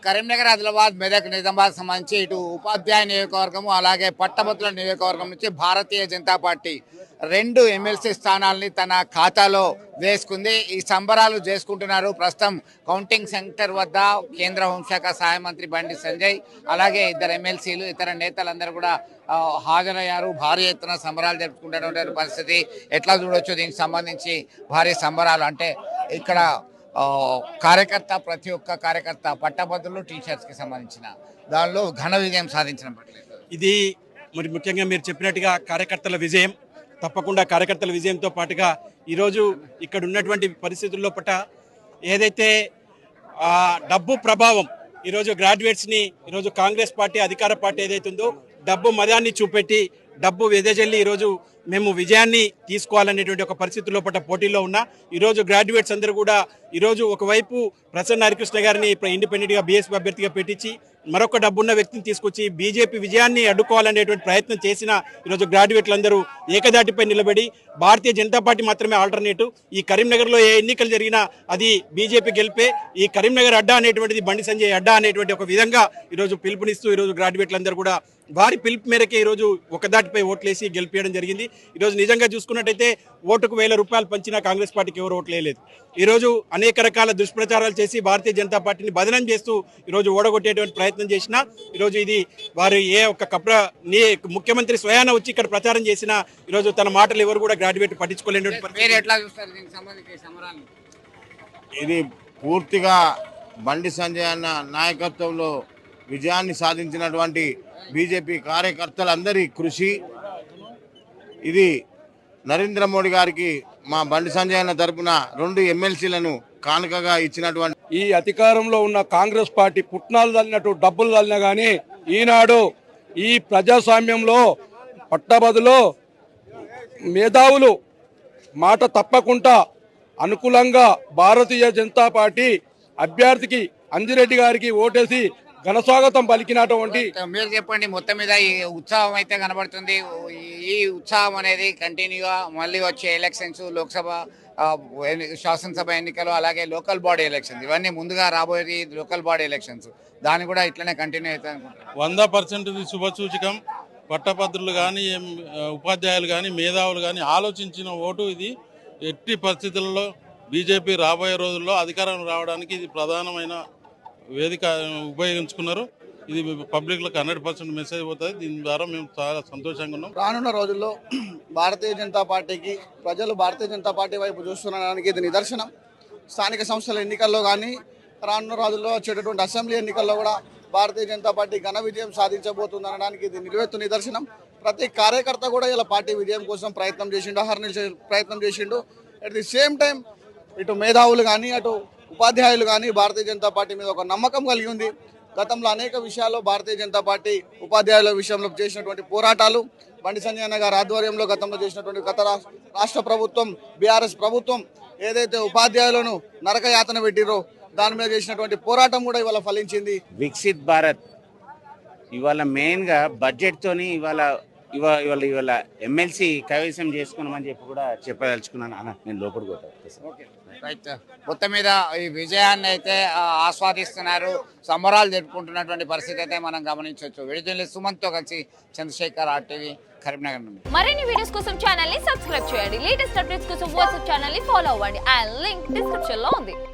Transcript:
కరీంనగర్, ఆదిలాబాద్, మెదక్, నిజామాబాద్ సంబంధించి ఇటు ఉపాధ్యాయ నియోజకవర్గము అలాగే పట్టభద్రుల నియోజకవర్గం నుంచి భారతీయ జనతా పార్టీ 2 ఎమ్మెల్సీ స్థానాల్ని తన ఖాతాలో వేసుకుంది. ఈ సంబరాలు చేసుకుంటున్నారు. ప్రస్తుతం కౌంటింగ్ సెంటర్ వద్ద కేంద్ర హోంశాఖ సహాయ మంత్రి బండి సంజయ్ అలాగే 2 ఎమ్మెల్సీలు ఇతర నేతలందరూ కూడా హాజరయ్యారు. భారీ ఎత్తున సంబరాలు జరుపుకుంటున్నటువంటి పరిస్థితి ఎట్లా చూడొచ్చు? దీనికి సంబంధించి భారీ సంబరాలు అంటే ఇక్కడ కార్యకర్త, ప్రతి ఒక్క కార్యకర్త పట్టభద్రులు టీచర్స్కి సంబంధించిన దానిలో ఘన విజయం సాధించిన ఇది మరి ముఖ్యంగా మీరు చెప్పినట్టుగా కార్యకర్తల విజయం. తప్పకుండా కార్యకర్తల విజయంతో పాటుగా ఈరోజు ఇక్కడ ఉన్నటువంటి పరిస్థితుల్లో పట్ల ఏదైతే డబ్బు ప్రభావం ఈరోజు గ్రాడ్యుయేట్స్ని ఈరోజు కాంగ్రెస్ పార్టీ అధికార పార్టీ ఏదైతే ఉందో డబ్బు మదాన్ని చూపెట్టి డబ్బు వెదజల్లి ఈరోజు మేము విజయాన్ని తీసుకోవాలనేటువంటి ఒక పరిస్థితుల్లో పట్ల పోటీలో ఉన్నా ఈరోజు గ్రాడ్యుయేట్స్ అందరూ కూడా ఈరోజు ఒకవైపు ప్రసన్న హరికృష్ణ గారిని ఇండిపెండెంట్గా బీఎస్పీ అభ్యర్థిగా పెట్టించి మరొక డబ్బున్న వ్యక్తిని తీసుకొచ్చి బీజేపీ విజయాన్ని అడ్డుకోవాలనేటువంటి ప్రయత్నం చేసిన ఈరోజు గ్రాడ్యుయేట్లందరూ ఏకదాటిపై నిలబడి భారతీయ జనతా పార్టీ మాత్రమే ఆల్టర్నేటివ్. ఈ కరీంనగర్లో ఏ ఎన్నికలు జరిగినా అది బీజేపీ గెలిపే. ఈ కరీంనగర్ అడ్డా అనేటువంటిది బండి సంజయ్ అడ్డా అనేటువంటి ఒక విధంగా ఈరోజు పిలుపునిస్తూ ఈరోజు గ్రాడ్యుయేట్లందరూ కూడా వారి పిలుపు మేరకే ఈరోజు ఒకదాటిపై ఓట్లేసి గెలిపించడం జరిగింది. ఈరోజు నిజంగా చూసుకున్నట్టయితే ఓటుకు 1000 రూపాయలు పంచినా కాంగ్రెస్ పార్టీకి ఎవరు ఓట్లు వేయలేదు. ఈరోజు అనేక రకాల దుష్ప్రచారాలు చేసి భారతీయ జనతా పార్టీని బదనం చేస్తూ ఈరోజు ఓడగొట్టేటువంటి ప్రయత్నం చేసినా ఈరోజు ఇది వారు ఏ ఒక్క ముఖ్యమంత్రి స్వయాన వచ్చి ఇక్కడ ప్రచారం చేసినా ఈరోజు తన మాటలు ఎవరు కూడా గ్రాడ్యుయేట్ పట్టించుకోలేనటువంటి. ఇది పూర్తిగా బండి సంజయ్ అన్న నాయకత్వంలో విజయాన్ని సాధించినటువంటి బీజేపీ కార్యకర్తలందరి కృషి. ఇది నరేంద్ర మోడీ గారికి మా బండి సంజయ్ అన్న తరపున 2 ఎమ్మెల్సీలను కానుకగా ఇచ్చినటువంటి ఈ అధికారంలో ఉన్న కాంగ్రెస్ పార్టీ పుట్నాలు తల్లినట్టు డబ్బులు తల్లినా కానీ ఈనాడు ఈ ప్రజాస్వామ్యంలో పట్టభద్రులు మేధావులు మాట తప్పకుండా అనుకూలంగా భారతీయ జనతా పార్టీ అభ్యర్థికి అంజిరెడ్డి గారికి ఓటేసి ఘనస్వాగతం పలికినటువంటి. మీరు చెప్పండి, మొత్తం మీద ఈ ఉత్సాహం అయితే కనబడుతుంది. ఈ ఉత్సాహం అనేది కంటిన్యూగా మళ్ళీ వచ్చే ఎలక్షన్స్, లోక్సభ, శాసనసభ ఎన్నికలు అలాగే లోకల్ బాడీ ఎలక్షన్స్, ఇవన్నీ ముందుగా రాబోయే లోకల్ బాడీ ఎలక్షన్స్, దాన్ని కూడా ఇట్లనే కంటిన్యూ అవుతుంది అనుకుంటున్నాను. 100% శుభసూచకం. పట్టభద్రులు కానీ ఉపాధ్యాయులు కానీ మేధావులు కానీ ఆలోచించిన ఓటు ఇది. ఎట్టి పరిస్థితుల్లో బీజేపీ రాబోయే రోజుల్లో అధికారం రావడానికి ఇది ప్రధానమైన వేదిక ఉపయోగించుకున్నారు. ఇది పబ్లిక్లకు 100% మెసేజ్ పోతుంది. దీని ద్వారా మేము చాలా సంతోషంగా ఉన్నాం. రానున్న రోజుల్లో భారతీయ జనతా పార్టీకి ప్రజలు భారతీయ జనతా పార్టీ వైపు చూస్తుండడానికి ఇది నిదర్శనం. స్థానిక సంస్థల ఎన్నికల్లో కానీ రానున్న రోజుల్లో వచ్చేటటువంటి అసెంబ్లీ ఎన్నికల్లో కూడా భారతీయ జనతా పార్టీ ఘన విజయం సాధించబోతుంది అనడానికి ఇది నిలువెత్తు నిదర్శనం. ప్రతి కార్యకర్త కూడా ఇలా పార్టీ విజయం కోసం ప్రయత్నం చేసిండు, ప్రయత్నం చేసిండు. అట్ ది సేమ్ టైం ఇటు మేధావులు కానీ అటు ఉపాధ్యాయులు కానీ భారతీయ జనతా పార్టీ మీద ఒక నమ్మకం కలిగి ఉంది. గతంలో అనేక విషయాల్లో భారతీయ జనతా పార్టీ ఉపాధ్యాయుల విషయంలో చేసినటువంటి పోరాటాలు, బండి సంజయ్ అన్న గారి ఆధ్వర్యంలో గతంలో చేసినటువంటి గత రాష్ట్ర ప్రభుత్వం బీఆర్ఎస్ ప్రభుత్వం ఏదైతే ఉపాధ్యాయులను నరక యాతన పెట్టిరో దాని మీద చేసినటువంటి పోరాటం కూడా ఇవాళ ఫలించింది. వికసిత్ భారత్ ఇవాళ మెయిన్గా బడ్జెట్తోని ఇవాళ ఎమ్మెల్సీ కైవసం చేసుకున్నామని చెప్పి కూడా చెప్పదలుచుకున్నాను అన్న. నేను లోపలికి పోతాను. మొత్తం మీద ఈ విజయాన్ని అయితే ఆస్వాదిస్తున్నారు, సంబరాలు జరుపుకుంటున్నటువంటి పరిస్థితి అయితే మనం గమనించవచ్చు. విడుదల సుమంత్తో కలిసి చంద్రశేఖర్, RTV, కరీంనగర్ నుండి. మరిన్ని వీడియోస్ కోసం ఛానల్ ని సబ్స్క్రైబ్ చేయండి. లేటెస్ట్ అప్డేట్స్ కోసం వాట్సాప్ ఛానల్ ని ఫాలో అవ్వండి. ఆ లింక్ డిస్క్రిప్షన్ లో ఉంది.